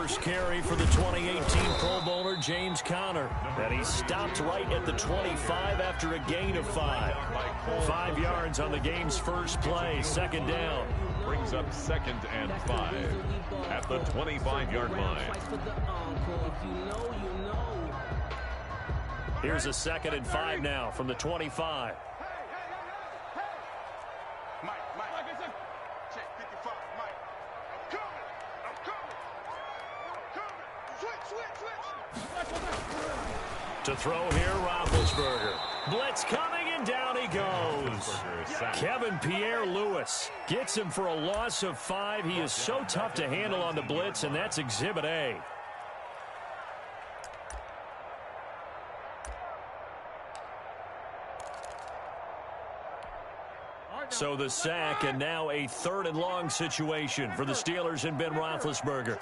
first carry for the 2018 Pro Bowler, James Conner. And he stopped right at the 25 after a gain of 5. 5 yards on the game's first play, second down. Brings up 2nd and 5 at the 25-yard line. Here's a 2nd and 5 now from the 25. To throw here, Roethlisberger. Blitz coming, and down he goes. Kevin Pierre-Louis gets him for a loss of 5. He is so tough to handle on the blitz, and that's Exhibit A. So the sack, and now a 3rd and long situation for the Steelers and Ben Roethlisberger.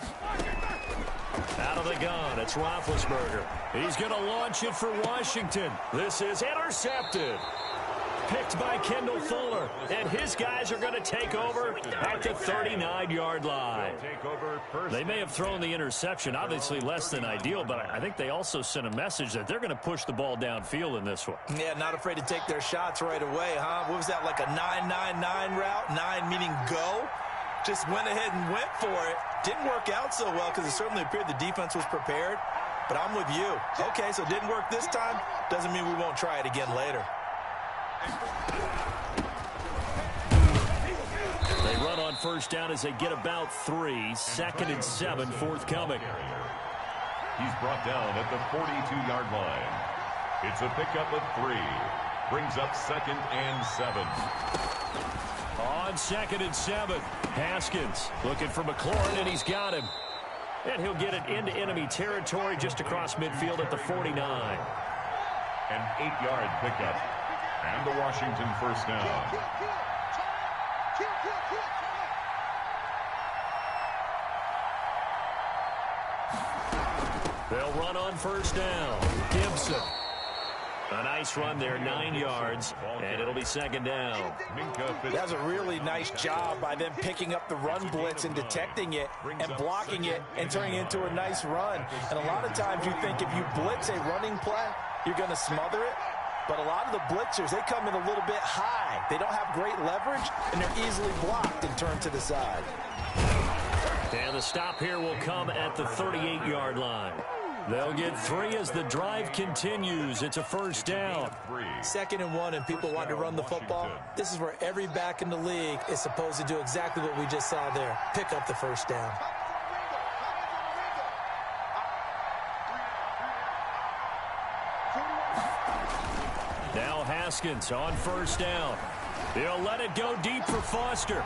Out of the gun, it's Roethlisberger. He's going to launch it for Washington. This is intercepted. Picked by Kendall Fuller. And his guys are going to take over at the 39-yard line. They may have thrown the interception, obviously less than ideal, but I think they also sent a message that they're going to push the ball downfield in this one. Yeah, not afraid to take their shots right away, huh? What was that, like a 9-9-9 route? 9 meaning go? Just went ahead and went for it. Didn't work out so well because it certainly appeared the defense was prepared. But I'm with you. Okay, so it didn't work this time. Doesn't mean we won't try it again later. They run on first down as they get about 3. 2nd and 7 forthcoming. He's brought down at the 42-yard line. It's a pickup of 3. Brings up 2nd and 7. On 2nd and 7, Haskins looking for McLaurin, and he's got him. And he'll get it into enemy territory just across midfield at the 49. An 8-yard pickup. And the Washington first down. They'll run on first down. Gibson. A nice run there, 9 yards, and it'll be 2nd down. That's a really nice job by them picking up the run blitz and detecting it and blocking it and turning it into a nice run. And a lot of times you think if you blitz a running play, you're going to smother it. But a lot of the blitzers, they come in a little bit high. They don't have great leverage, and they're easily blocked and turned to the side. And the stop here will come at the 38-yard line. They'll get 3 as the drive continues. It's a first down. 2nd and 1, and people want to run the football. This is where every back in the league is supposed to do exactly what we just saw there. Pick up the first down. Now Haskins on first down. He'll let it go deep for Foster.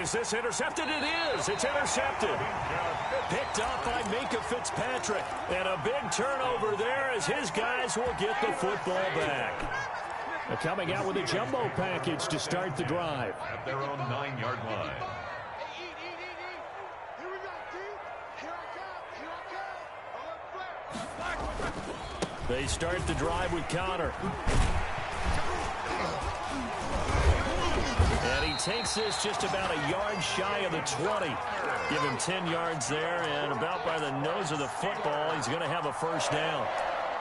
Is this intercepted? It is. It's intercepted. Picked up by Minka Fitzpatrick. And a big turnover there as his guys will get the football back. They're coming out with a jumbo package to start the drive. At their own 9-yard line. They start the drive with Conner. And he takes this just about a yard shy of the 20. Give him 10 yards there, and about by the nose of the football, he's going to have a first down.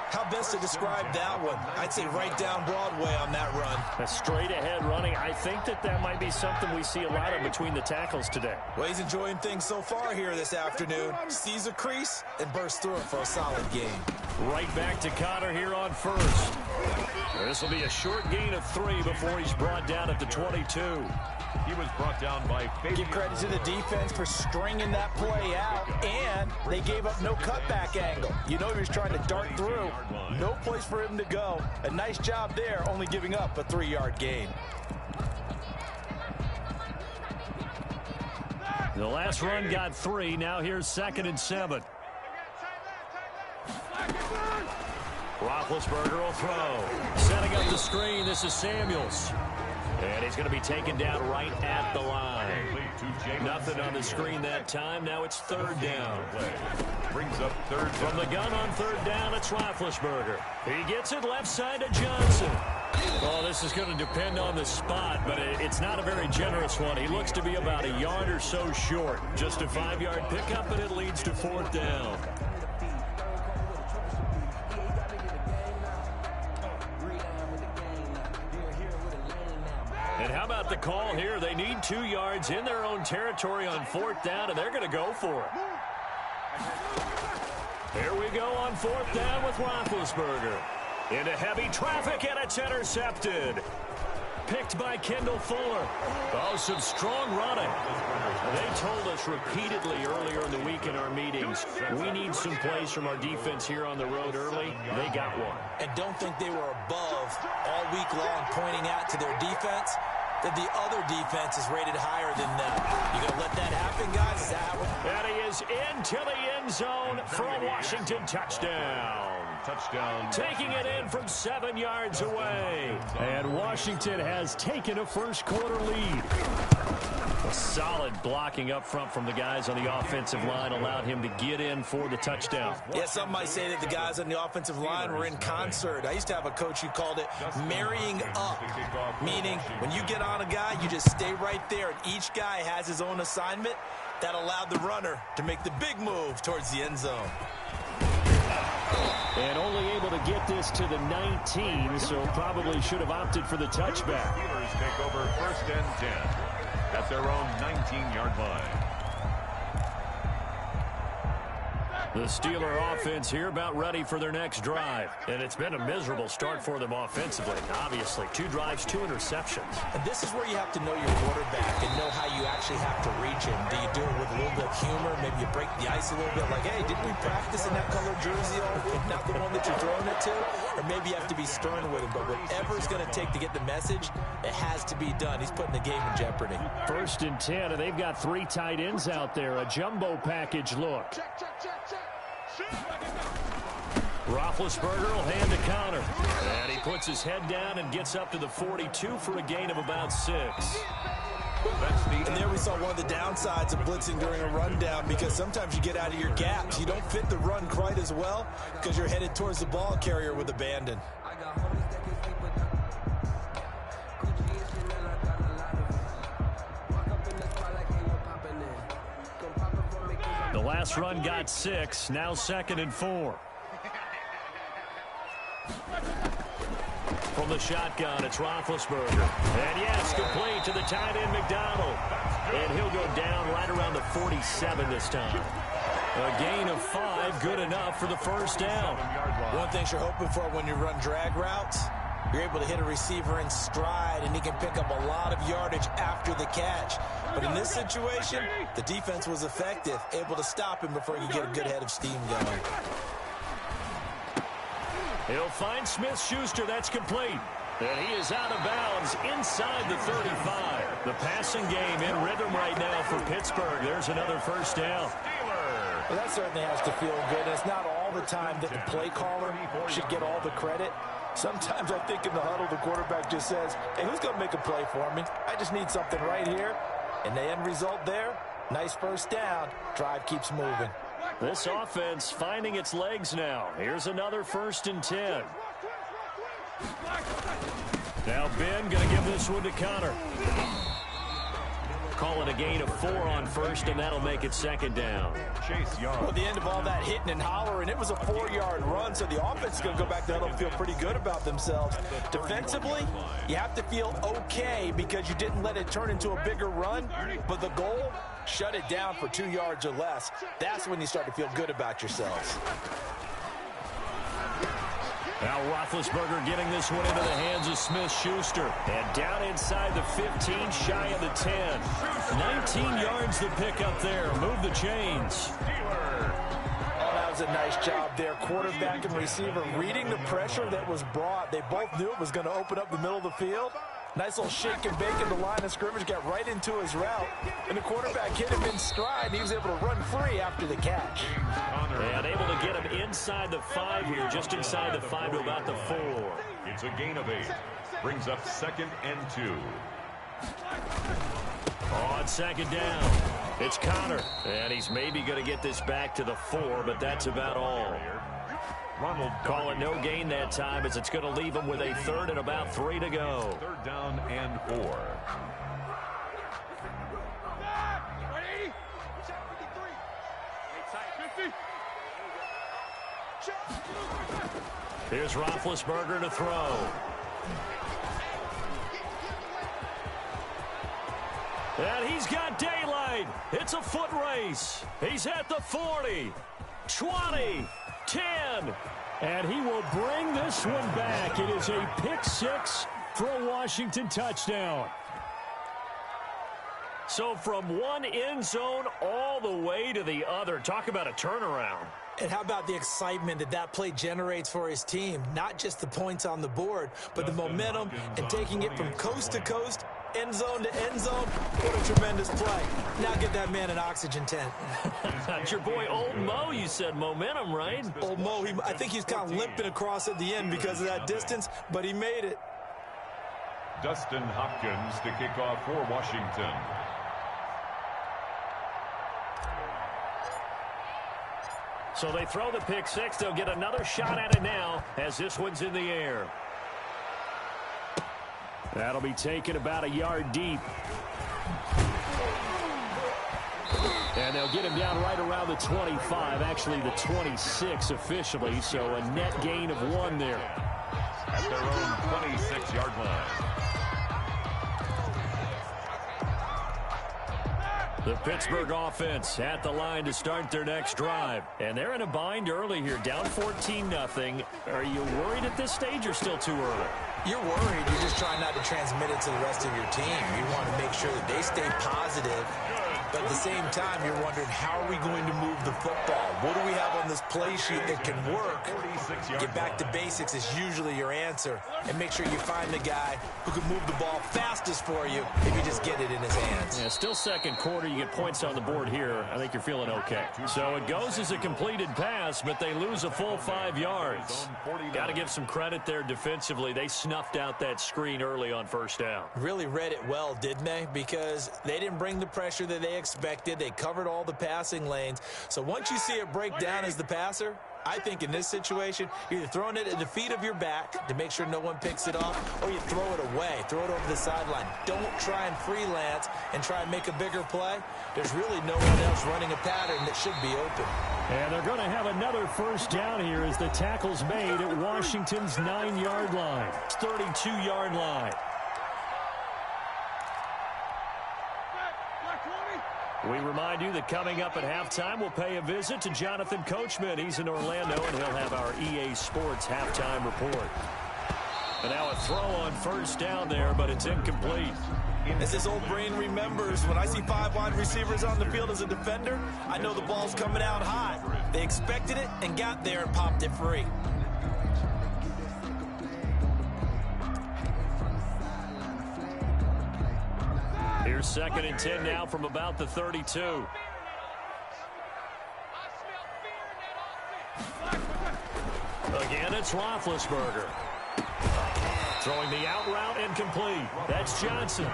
How best to describe that one? I'd say right down Broadway on that run. A straight-ahead running. I think that might be something we see a lot of between the tackles today. Well, he's enjoying things so far here this afternoon. Sees a crease and bursts through it for a solid game. Right back to Conner here on first. This will be a short gain of 3 before he's brought down at the 22. He was brought down by Fabian. Give credit to the defense for stringing that play out, and they gave up no cutback angle. You know he was trying to dart through. No place for him to go. A nice job there, only giving up a 3-yard gain. The last run got 3. Now here's 2nd and 7. Roethlisberger will throw. Setting up the screen. This is Samuels. And he's going to be taken down right at the line. Nothing on the screen that time. Now it's third down. Brings up third From the gun on third down, it's Roethlisberger. He gets it left side to Johnson. Well, this is going to depend on the spot, but it's not a very generous one. He looks to be about a yard or so short. Just a 5-yard pickup, and it leads to fourth down. And how about the call here? They need 2 yards in their own territory on fourth down, and they're going to go for it. Here we go on fourth down with Roethlisberger. Into heavy traffic, and it's intercepted. Picked by Kendall Fuller. Oh, some strong running. They told us repeatedly earlier in the week in our meetings, we need some plays from our defense here on the road early. They got one. And don't think they were above all week long pointing out to their defense that the other defense is rated higher than them. You going to let that happen, guys? Is that how and he is into the end zone for a Washington touchdown. Touchdown. Taking it in from 7 yards away. And Washington has taken a first-quarter lead. A solid blocking up front from the guys on the offensive line allowed him to get in for the touchdown. Yeah, some might say that the guys on the offensive line were in concert. I used to have a coach who called it marrying up, meaning when you get on a guy, you just stay right there, and each guy has his own assignment. That allowed the runner to make the big move towards the end zone. And only able to get this to the 19, so probably should have opted for the touchback. Steelers take over first and 10. That's their own 19-yard line. The Steeler offense here about ready for their next drive. And it's been a miserable start for them offensively. Obviously, 2 drives, 2 interceptions. And this is where you have to know your quarterback and know how you actually have to reach him. Do you do it with a little bit of humor? Maybe you break the ice a little bit like, hey, didn't we practice in that colored jersey all week? Not the one that you're throwing it to? Or maybe you have to be stern with him. But whatever it's going to take to get the message, it has to be done. He's putting the game in jeopardy. First and 10, and they've got 3 tight ends out there. A jumbo package look. Roethlisberger will hand to Connor. And he puts his head down and gets up to the 42 for a gain of about 6. And there we saw one of the downsides of blitzing during a rundown, because sometimes you get out of your gaps. You don't fit the run quite as well because you're headed towards the ball carrier with abandon. The last run got 6, now 2nd and 4. From the shotgun, it's Roethlisberger. And yes, complete to the tight end, McDonald. And he'll go down right around the 47 this time. A gain of 5, good enough for the first down. One thing you're hoping for when you run drag routes, you're able to hit a receiver in stride, and he can pick up a lot of yardage after the catch. But in this situation, the defense was effective, able to stop him before he could get a good head of steam going. He'll find Smith-Schuster. That's complete. And he is out of bounds inside the 35. The passing game in rhythm right now for Pittsburgh. There's another first down. Well, that certainly has to feel good. It's not all the time that the play caller should get all the credit. Sometimes I think in the huddle, the quarterback just says, hey, who's going to make a play for me? I just need something right here. And the end result there, nice first down. Drive keeps moving. This offense finding its legs now. Here's another 1st and 10. Now Ben going to give this one to Connor. Call it a gain of 4 on first, and that'll make it 2nd down. Chase Young. Well, at the end of all that hitting and hollering, it was a 4-yard run, so the offense is going to go back there and feel pretty good about themselves. Defensively, you have to feel okay because you didn't let it turn into a bigger run, but the goal, shut it down for 2 yards or less. That's when you start to feel good about yourselves. Now Roethlisberger getting this one into the hands of Smith-Schuster. And down inside the 15, shy of the 10. 19 yards to pick up there. Move the chains. Oh, that was a nice job there. Quarterback and receiver reading the pressure that was brought. They both knew it was going to open up the middle of the field. Nice little shake and bake in the line of scrimmage, got right into his route, and the quarterback hit him in stride, and he was able to run free after the catch. And able to get him inside the 5 here, just inside the 5 to about the 4. It's a gain of 8. Brings up 2nd and 2. On 2nd down, it's Connor, and he's maybe going to get this back to the 4, but that's about all. Call it no gain that time, as it's going to leave him with a 3rd and about 3 to go. 3rd down and 4. Here's Roethlisberger to throw. And he's got daylight. It's a foot race. He's at the 40, 20, 10. And he will bring this one back. It is a pick 6 for a Washington touchdown. So from one end zone all the way to the other. Talk about a turnaround. And how about the excitement that play generates for his team? Not just the points on the board, but the momentum and taking it from coast to coast, end zone to end zone. What a tremendous play. Now get that man an oxygen tent. That's your boy Old Mo. You said momentum, right? Old Mo, I think he's kind of limping across at the end because of that distance, but he made it. Dustin Hopkins to kick off for Washington. So they throw the pick 6. They'll get another shot at it now as this one's in the air. That'll be taken about a yard deep. And they'll get him down right around the 25, actually the 26 officially, so a net gain of 1 there. At their own 26-yard line. The Pittsburgh offense at the line to start their next drive. And they're in a bind early here, down 14-0. Are you worried at this stage or still too early? You're worried. You're just trying not to transmit it to the rest of your team. You want to make sure that they stay positive. But at the same time, you're wondering, how are we going to move the football? What do we have on this play sheet that can work? Get back to basics is usually your answer. And make sure you find the guy who can move the ball fastest for you if you just get it in his hands. Yeah, still second quarter. You get points on the board here. I think you're feeling okay. So it goes as a completed pass, but they lose a full 5 yards. Got to give some credit there defensively. They snuffed out that screen early on 1st down. Really read it well, didn't they? Because they didn't bring the pressure that they expected. They covered all the passing lanes. So once you see it break down as the passer, I think in this situation, you're either throwing it at the feet of your back to make sure no one picks it off, or you throw it away, throw it over the sideline. Don't try and freelance and try and make a bigger play. There's really no one else running a pattern that should be open. And they're going to have another 1st down here as the tackle's made at Washington's 9-yard line, 32-yard line. We remind you that coming up at halftime, we'll pay a visit to Jonathan Coachman. He's in Orlando, and he'll have our EA Sports halftime report. And now a throw on 1st down there, but it's incomplete. As this old brain remembers, when I see 5 wide receivers on the field as a defender, I know the ball's coming out hot. They expected it and got there and popped it free. Here's 2nd and 10 now from about the 32. Again, it's Roethlisberger. Throwing the out route incomplete. That's Johnson.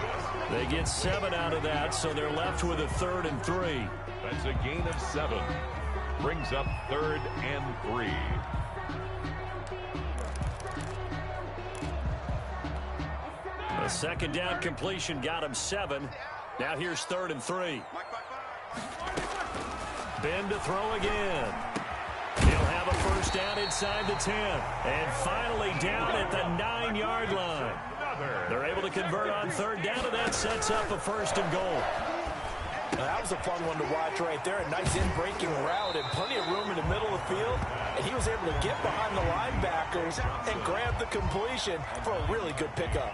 They get 7 out of that, so they're left with a 3rd and 3. That's a gain of 7. Brings up 3rd and 3. A 2nd down completion got him 7. Now here's 3rd and 3. Ben to throw again. He'll have a 1st down inside the 10. And finally down at the 9-yard line. They're able to convert on 3rd down, and that sets up a 1st and goal. Now, that was a fun one to watch right there. A nice in-breaking route and plenty of room in the middle of the field. And he was able to get behind the linebackers and grab the completion for a really good pickup.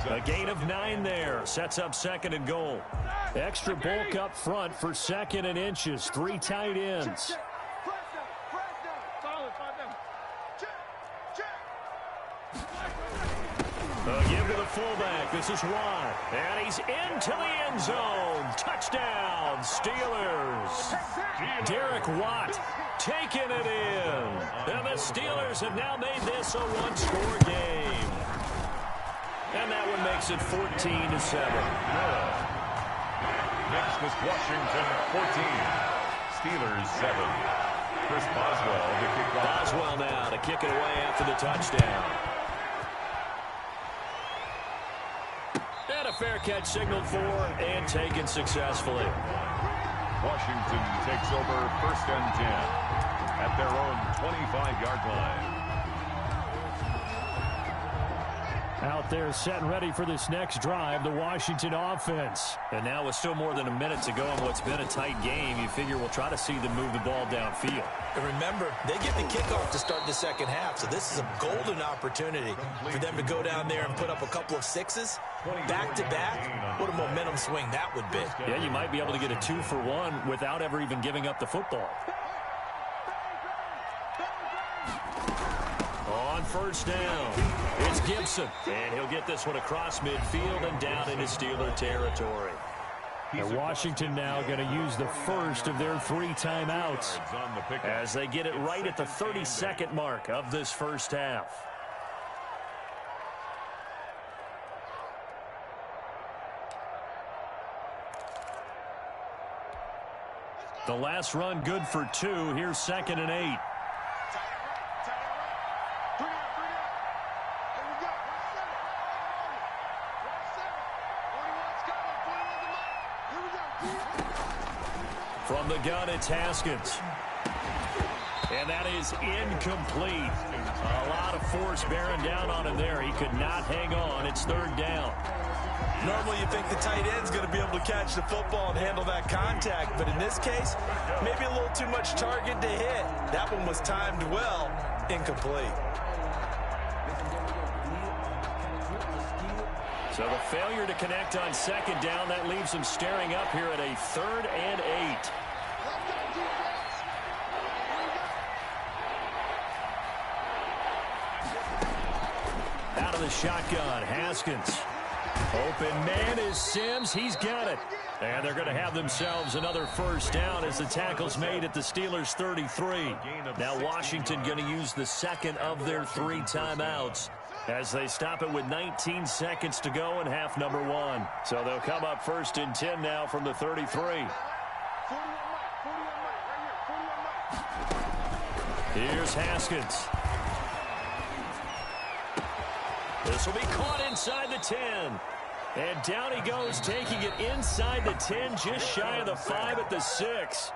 A gain of 9 there. Sets up 2nd and goal. Extra bulk up front for 2nd and inches. 3 tight ends. Give to the fullback. This is Watt. And he's into the end zone. Touchdown, Steelers. Derek Watt taking it in. And the Steelers have now made this a one-score game. And that one makes it 14-7. Next is Washington 14. Steelers 7. Chris Boswell to kick off. Boswell now to kick it away after the touchdown. And a fair catch signaled for and taken successfully. Washington takes over 1st and 10 at their own 25-yard line. Out there set and ready for this next drive, the Washington offense. And now with still more than a minute to go in what's been a tight game, you figure we'll try to see them move the ball downfield. And remember, they get the kickoff to start the second half, so this is a golden opportunity for them to go down there and put up a couple of sixes back-to-back. What a momentum swing that would be. Yeah, you might be able to get a 2-for-1 without ever even giving up the football. On first down, it's Gibson. And he'll get this one across midfield and down into Steeler territory. And Washington now going to use the first of their 3 timeouts as they get it right at the 32nd mark of this first half. The last run good for 2. Here's 2nd and 8. From the gun, it's Haskins. And that is incomplete. A lot of force bearing down on him there. He could not hang on. It's 3rd down. Normally you think the tight end's going to be able to catch the football and handle that contact, but in this case, maybe a little too much target to hit. That one was timed well, incomplete. So the failure to connect on 2nd down, that leaves them staring up here at a 3rd and 8. Out of the shotgun, Haskins. Open man is Sims. He's got it. And they're going to have themselves another first down as the tackle's made at the Steelers' 33. Now Washington going to use the 2nd of their 3 timeouts as they stop it with 19 seconds to go in half number 1. So they'll come up 1st and 10 now from the 33. Here's Haskins. This will be caught inside the 10. And down he goes, taking it inside the 10, just shy of the 5 at the 6.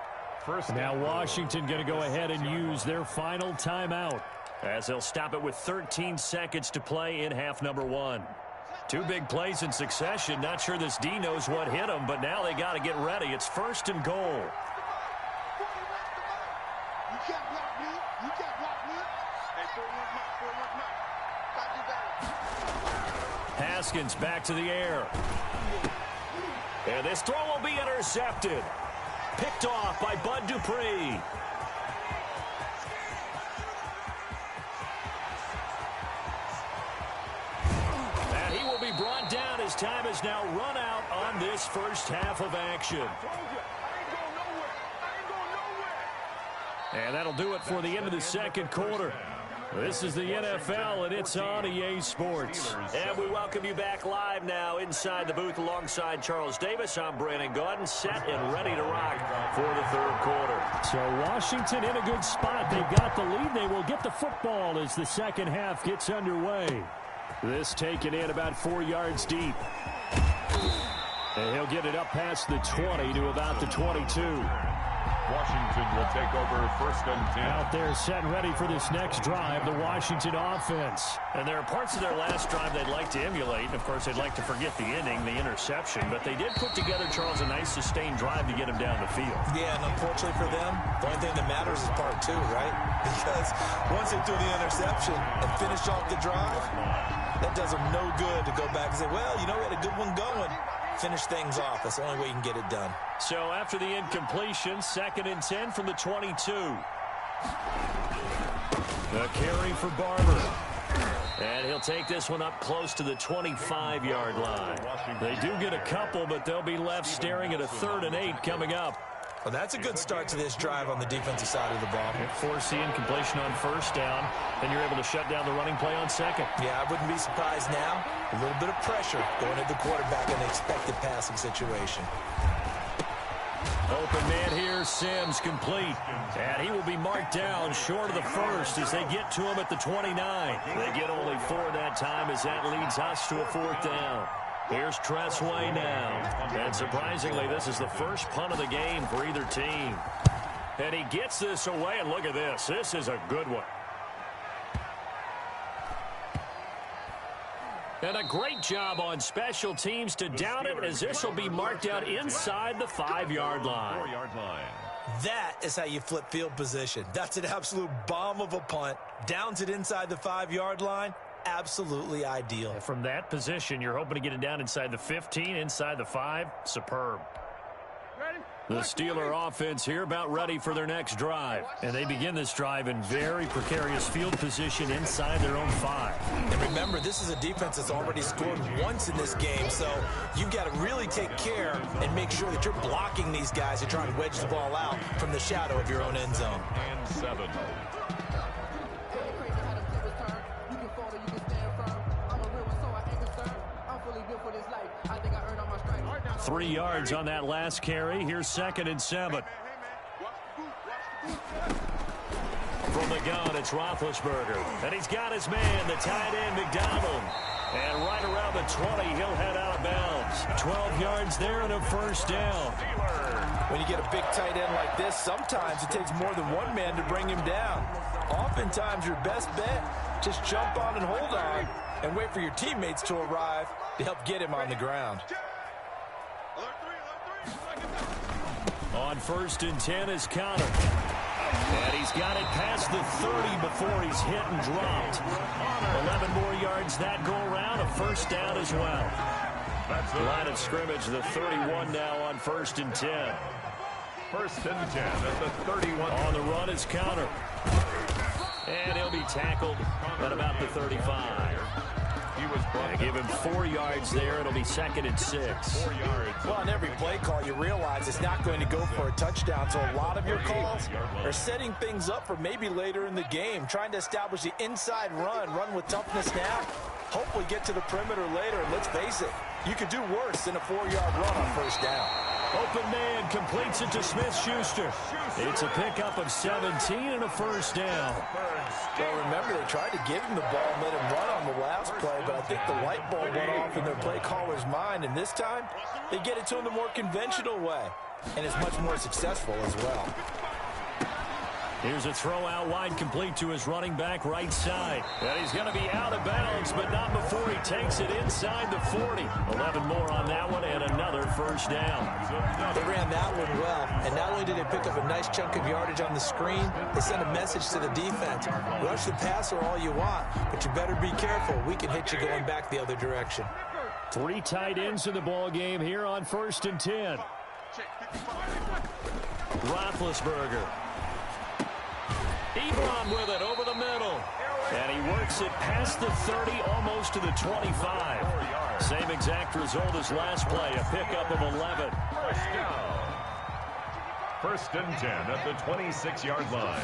Now Washington going to go ahead and use their final timeout as they'll stop it with 13 seconds to play in half number 1. 2 big plays in succession. Not sure this D knows what hit him, but now they got to get ready. It's 1st and goal. Haskins back to the air. And this throw will be intercepted. Picked off by Bud Dupree. And he will be brought down as time is now run out on this first half of action. And that'll do it for the end of the 2nd quarter. This is the NFL, and it's on EA Sports. And we welcome you back live now inside the booth alongside Charles Davis. I'm Brandon Gaudin, set and ready to rock for the 3rd quarter. So Washington in a good spot. They've got the lead. They will get the football as the 2nd half gets underway. This taken in about 4 yards deep. And he'll get it up past the 20 to about the 22. Washington will take over 1st and 10. Out there set and ready for this next drive, the Washington offense. And there are parts of their last drive they'd like to emulate. Of course, they'd like to forget the inning, the interception. But they did put together, Charles, a nice sustained drive to get him down the field. Yeah, and unfortunately for them, the only thing that matters is part 2, right? Because once they threw the interception and finished off the drive, that does them no good to go back and say, well, you know, we had a good one going. Finish things off. That's the only way you can get it done. So after the incompletion, 2nd and 10 from the 22. The carry for Barber. And he'll he'll take this one up close to the 25-yard line. They do get a couple, but they'll be left staring at a 3rd and 8 coming up. Well, that's a good start to this drive on the defensive side of the ball. Force the incompletion on 1st down, then you're able to shut down the running play on 2nd. Yeah, I wouldn't be surprised now. A little bit of pressure going at the quarterback in the expected passing situation. Open man here, Sims complete. And he will be marked down short of the 1st as they get to him at the 29. They get only 4 that time as that leads us to a 4th down. Here's Tressway now. And surprisingly, this is the first punt of the game for either team. And he gets this away, and look at this. This is a good one. And a great job on special teams to down it, as this will be marked out inside the 5-yard line. That is how you flip field position. That's an absolute bomb of a punt. Downs it inside the 5-yard line. Absolutely ideal. And from that position, you're hoping to get it down inside the 15, inside the 5. Superb. The Steeler offense here about ready for their next drive. And they begin this drive in very precarious field position inside their own 5. And remember, this is a defense that's already scored once in this game, so you've got to really take care and make sure that you're blocking these guys who try and wedge the ball out from the shadow of your own end zone. And 7. 3 yards on that last carry. Here's 2nd and 7. From the gun, it's Roethlisberger. And he's got his man, the tight end, McDonald. And right around the 20, he'll head out of bounds. 12 yards there and a 1st down. When you get a big tight end like this, sometimes it takes more than one man to bring him down. Oftentimes, your best bet, just jump on and hold on and wait for your teammates to arrive to help get him on the ground. On 1st and 10 is Connor. And he's got it past the 30 before he's hit and dropped. 11 more yards that go around, a 1st down as well. Line of scrimmage, the 31 now on 1st and 10. 1st and 10 at the 31. On the run is Connor. And he'll be tackled at about the 35. They give him 4 yards there. It'll be 2nd and 6. 4 yards. Well, on every play call, you realize it's not going to go for a touchdown, so a lot of your calls are setting things up for maybe later in the game, trying to establish the inside run with toughness now, hopefully get to the perimeter later, and let's face it, you could do worse than a 4-yard run on 1st down. Open man completes it to Smith-Schuster. It's a pickup of 17 and a 1st down. Well, remember, they tried to give him the ball and let him run on the last play, but I think the light bulb went off in their play caller's mind, and this time they get it to him the more conventional way, and it's much more successful as well. Here's a throw out wide, complete to his running back right side. And he's going to be out of bounds, but not before he takes it inside the 40. 11 more on that one and another 1st down. They ran that one well, and not only did they pick up a nice chunk of yardage on the screen, they sent a message to the defense. Rush the passer all you want, but you better be careful. We can hit you going back the other direction. 3 tight ends in the ball game here on 1st and 10. Roethlisberger. Ebron with it over the middle. And he works it past the 30, almost to the 25. Same exact result as last play, a pickup of 11. 1st and 10 at the 26-yard line.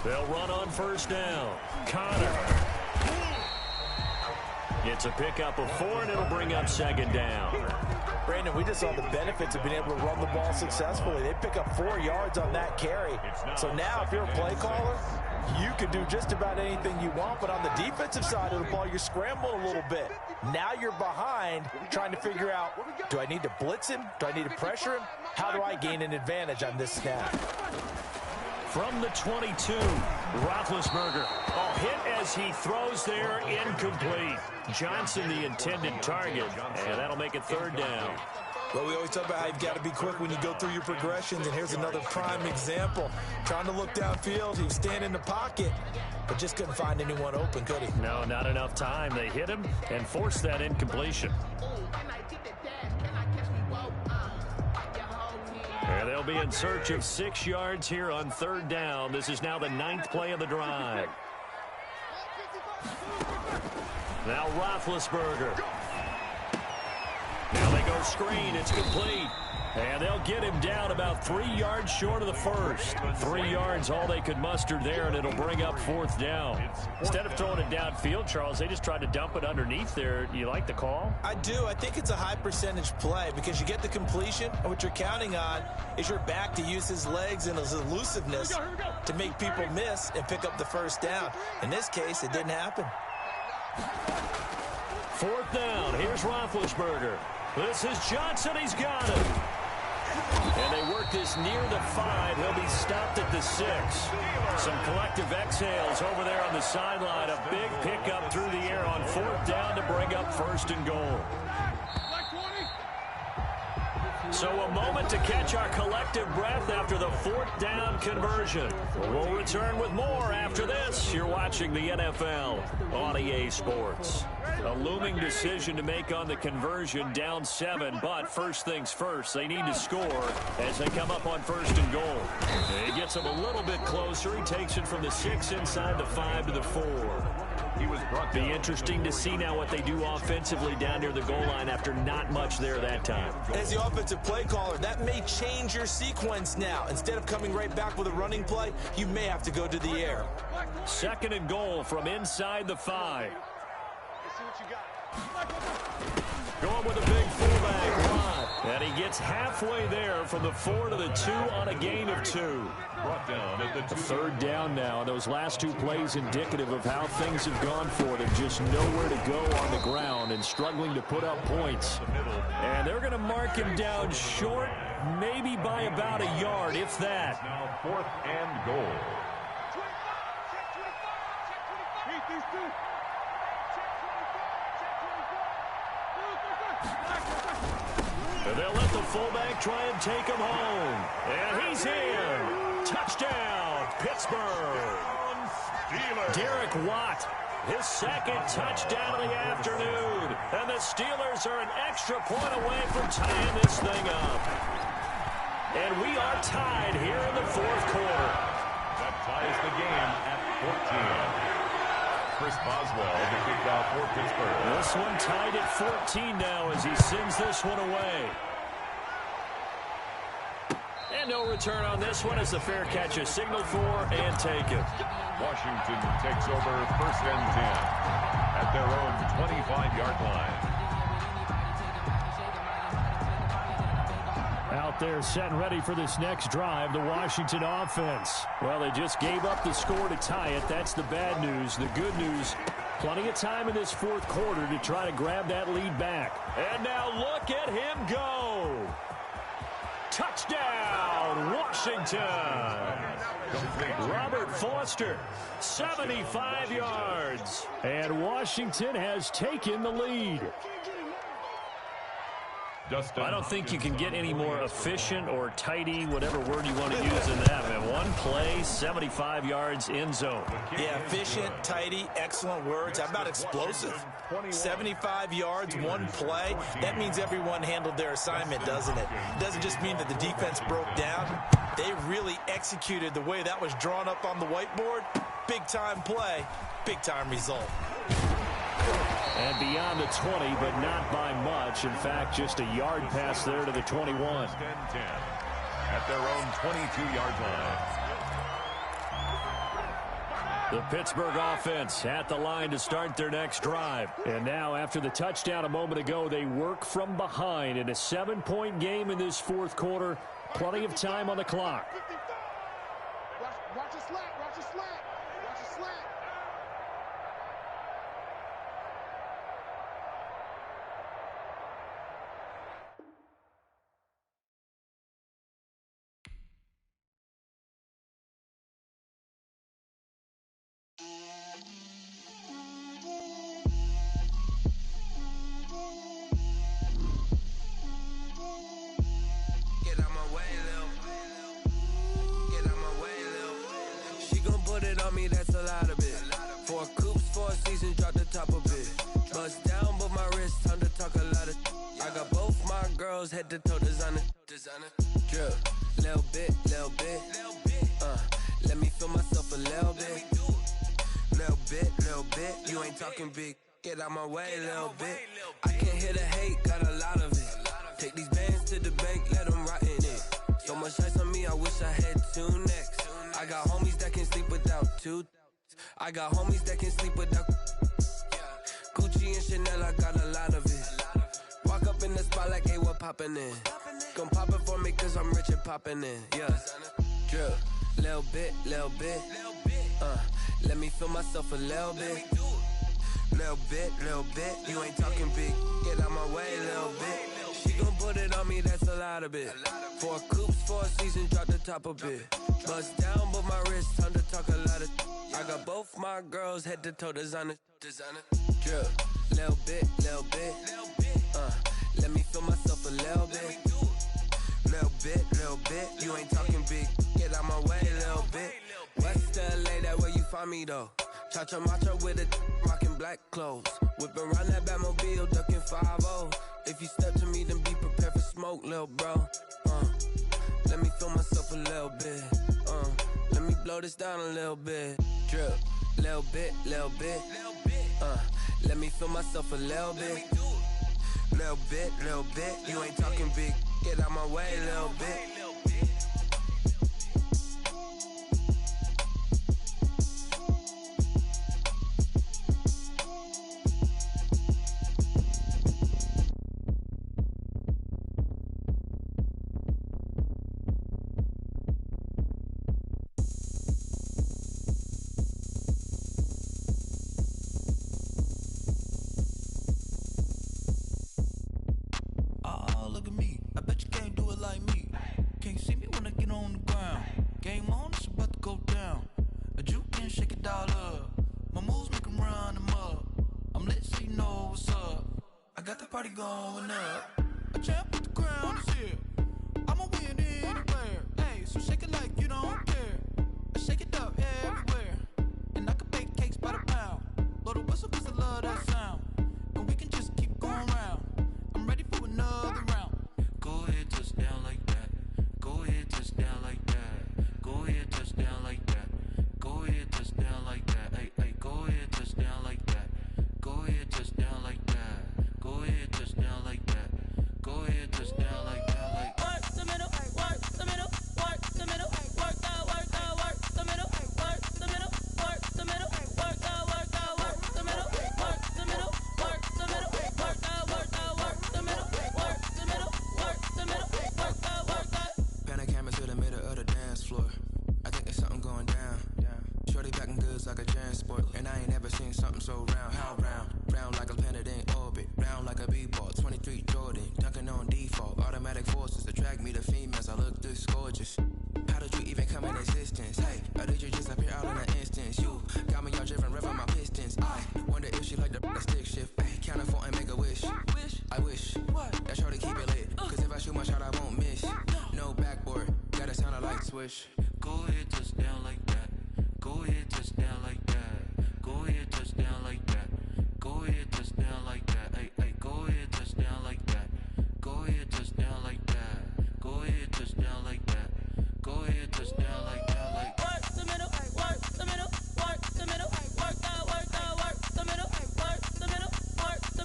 They'll run on 1st down. Connor. It's a pickup of 4, and it'll bring up 2nd down. Brandon, we just saw the benefits of being able to run the ball successfully. They pick up 4 yards on that carry. So now if you're a play caller, you can do just about anything you want. But on the defensive side of the ball, you're scrambling a little bit. Now you're behind trying to figure out, do I need to blitz him? Do I need to pressure him? How do I gain an advantage on this snap? From the 22, Roethlisberger. A hit as he throws there, incomplete. Johnson the intended target, and that'll make it 3rd down. Well, we always talk about how you've got to be quick when you go through your progressions, and here's another prime example. Trying to look downfield, he was standing in the pocket, but just couldn't find anyone open, could he? No, not enough time. They hit him and forced that incompletion. And they'll be in search of 6 yards here on 3rd down. This is now the 9th play of the drive. Now Roethlisberger. Now they go screen. It's complete. And they'll get him down about 3 yards short of the first. 3 yards, all they could muster there, and it'll bring up 4th down. Instead of throwing it downfield, Charles, they just tried to dump it underneath there. You like the call? I do. I think it's a high percentage play because you get the completion, and what you're counting on is your back to use his legs and his elusiveness to make people miss and pick up the first down. In this case, it didn't happen. 4th down. Here's Roethlisberger. This is Johnson. He's got it. And they work this near the 5. He'll be stopped at the 6. Some collective exhales over there on the sideline. A big pickup through the air on 4th down to bring up 1st and goal. So a moment to catch our collective breath after the 4th down conversion. We'll return with more after this. You're watching the NFL on EA Sports. A looming decision to make on the conversion, down 7, but first things first, they need to score as they come up on 1st and goal. He gets them a little bit closer. He takes it from the 6 inside the 5 to the 4. Be interesting to see now what they do offensively down near the goal line after not much there that time. As the offensive play caller, that may change your sequence now. Instead of coming right back with a running play, you may have to go to the air. 2nd and goal from inside the 5. Going with a big fullback run. And he gets halfway there from the 4 to the 2 on a gain of 2. Brought down at the 2. 3rd down now, and those last 2 plays indicative of how things have gone for them. Just nowhere to go on the ground and struggling to put up points. And they're going to mark him down short, maybe by about a yard, if that. Now 4th and goal. And they'll let the fullback try and take him home. And he's in. Touchdown, Pittsburgh. Derek Watt, his 2nd touchdown of the afternoon. And the Steelers are an extra point away from tying this thing up. And we are tied here in the 4th quarter. That ties the game at 14. Chris Boswell, the kickoff for Pittsburgh. This one tied at 14 now as he sends this one away. And no return on this one as the fair catch is signaled for and taken. Washington takes over 1st and 10 at their own 25-yard line. Out there set and ready for this next drive, the Washington offense. Well, they just gave up the score to tie it. That's the bad news. The good news, plenty of time in this 4th quarter to try to grab that lead back. And now look at him go. Touchdown, Washington. Robert Foster, 75 yards. And Washington has taken the lead. I don't think you can get any more efficient or tidy, whatever word you want to use in that. Man, one play, 75 yards, end zone. Yeah, efficient, tidy, excellent words. How about explosive? 75 yards, one play. That means everyone handled their assignment, doesn't it? It doesn't just mean that the defense broke down. They really executed the way that was drawn up on the whiteboard. Big-time play, big-time result. And beyond the 20, but not by much. In fact, just a yard pass there to the 21. 10 at their own 22-yard line. The Pittsburgh offense at the line to start their next drive. And now, after the touchdown a moment ago, they work from behind in a 7-point game in this 4th quarter. Plenty of time on the clock. Watch a slant, watch a slant, watch a slant. That's a lot of it. 4 coops, 4 seasons, drop the top of it. Bust down, but my wrist, time to talk a lot of. I got both my girls head to toe designer. Drip, little bit. Let me feel myself a little bit. Little bit. You ain't talking big. get out my way a little bit. I can hear the hate, got a lot of it. Take these bands to the bank, let them rot in it. So much ice on me, I wish I had two necks. I got homies that can sleep without two. I got homies that can sleep without Gucci and Chanel, I got a lot of it. Walk up in the spot like, hey, what poppin' in? Gon' pop it for me cause I'm rich and poppin' in, yeah. Drip, little bit, let me feel myself a little bit. Little bit, you ain't talking big, get out my way a little bit. She gon' put it on me, that's a lot of it. 4 coops, 4 seasons, drop the top a bit. Bust down, but my wrist, time to talk a lot of. I got both my girls, head to toe designer. Drip, little bit, let me feel myself a little bit. Little bit, you ain't talking big, get out my way a little bit. West LA, that where you find me though. Cha-cha matcha with a rockin' black clothes. Whip around that Batmobile, ducking 5-0. If you step to me, then be prepared for smoke, lil' bro. Let me feel myself a little bit. Let me blow this down a little bit. Drip, little bit. Let me feel myself a little bit. Little bit, you ain't talking big, get out my way a little bit. Going up, a champ with the crown is here. I'ma win anywhere. Hey, so shake it like you don't care. Shake it up everywhere. And I can bake cakes by the pound. Blow the whistle cause I love that sound. And we can just keep going round. I'm ready for another round. Go ahead, touch down like that. Go ahead, touch down like that. Go ahead, touch down like that. Go ahead, touch down like that. Hey, hey, go ahead, touch down like that. Go ahead, touch down like that. Go ahead, touch down like that. Go ahead, touch down like that. Like work the middle, work the middle, work the middle, work the middle, work the middle, work the middle, work the middle, work the middle, work the middle, work the middle, work the middle, work the middle, work the. Pan a camera to the middle of the dance floor. I think there's something going down. Shorty packing goods like a transport, and I ain't never seen something so round. How round? Round like a planet in orbit, round like a b-ball. 23 Jordan, dunking on default. Automatic forces attract me to females. I look this gorgeous. How did you even come in existence? Hey, or did you just appear out in an instance? You got me all driven, revving my pistons. I wonder if she like the stick shift. Hey, count a 4 and make a wish. I wish that shorty keep it lit. Cause if I shoot my shot, I won't miss. No backboard, gotta sound a light switch. Go ahead, touch down like that. Go ahead, touch down like that. Go ahead, touch down like that. Go ahead, touch down like that. Hey, hey, go ahead, touch down like that. Go ahead, touch down like that. Go ahead, touch down like that. Go ahead, touch down like that. Like work the middle, work the middle, work the middle, work the middle, work the middle, work the middle, work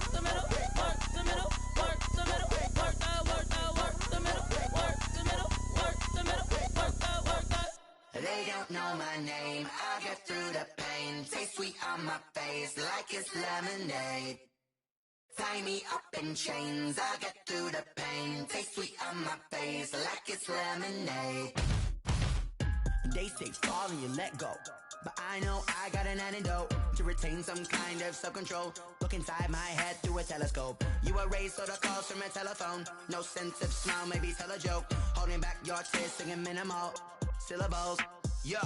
the middle, work the middle, work the middle, work the middle, work the middle, work the middle, work the. They don't know my name, I'll get through the pain. Taste sweet on my face like it's lemonade. Tie me up in chains, I'll get through the pain. Taste sweet on my face like it's lemonade. They say fall and you let go, but I know I got an antidote to retain some kind of self-control. Look inside my head through a telescope. You erase all the calls from a telephone. No sense of smile, maybe tell a joke. Holding back your tears, singing minimal syllables. Yeah,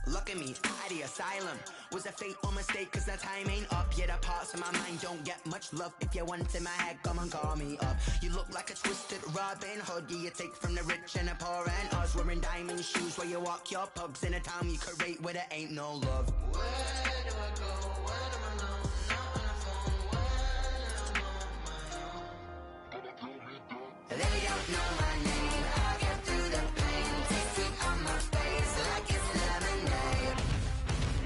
look at me, at the asylum. Was a fate or mistake, cause the time ain't up. Yeah, the parts of my mind don't get much love. If you want in my head, come and call me up. You look like a twisted Robin Hood. Yeah, you take from the rich and the poor and us. Wearing diamond shoes where you walk your pugs. In a town you create where there ain't no love. Where do I go? When am I alone? Not on the phone. When I'm on my own. They don't know my name. I'll get through the pain. Taste sweet on my face like it's lemonade.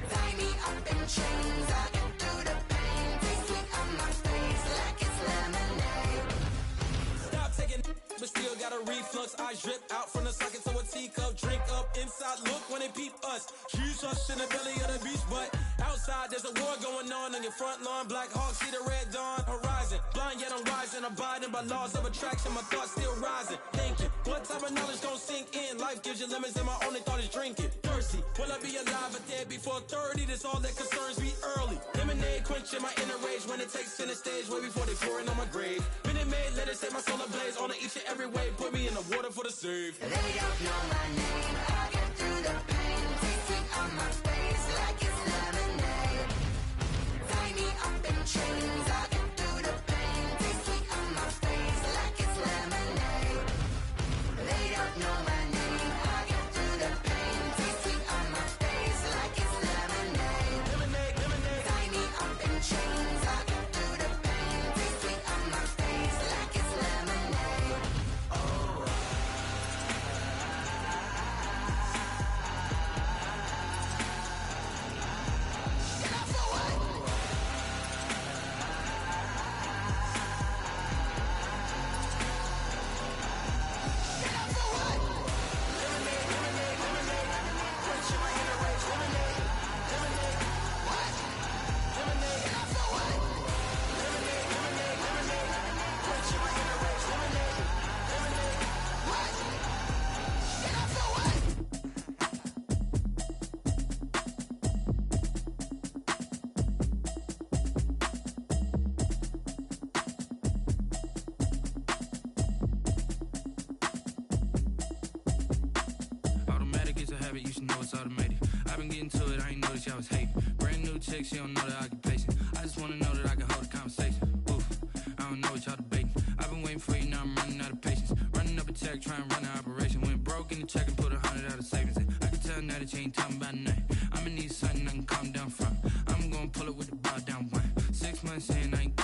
Tie me up in chains. drip out from the socket to a teacup. Drink up inside, look when they peep us. Huge hush in the belly of the beach, but outside there's a war going on your front lawn. Black Hawk, see the red dawn horizon. Blind yet I'm rising, abiding by laws of attraction. My thoughts still rising. Thinking, what type of knowledge gon' sink in? Life gives you lemons and my only thought is drinking. Thirsty, will I be alive or dead before 30? That's all that concerns me early. Lemonade quenching my inner rage when it takes center stage, way before they pour it on my grave. Minute Maid, let it set my soul ablaze on each and every way. Put me in the water for the save. They don't know my name. I get through the pain. Taste sweet on my face like it's lemonade. Tie me up in chains. I get through the pain. Taste sweet on my face like it's lemonade. They don't know my name. I get through the pain. Taste sweet on my face like it's lemonade. Lemonade, lemonade. Tie me up in chains. I get through the pain. Taste sweet on my face like it's lemonade. Automatic is a habit, you should know it's automated. I've been getting to it, I ain't noticed y'all was hating. Brand new chick, she don't know the occupation. I just wanna know that I can hold a conversation. Oof, I don't know what y'all debating. I've been waiting for you, now I'm running out of patience. Running up a check, trying to run an operation. Went broke in the check and put 100 out of savings in. I can tell now that you ain't talking about nothing. I'ma need something I can calm down from. I'm gonna pull it with the bow down one. 6 months in, I ain't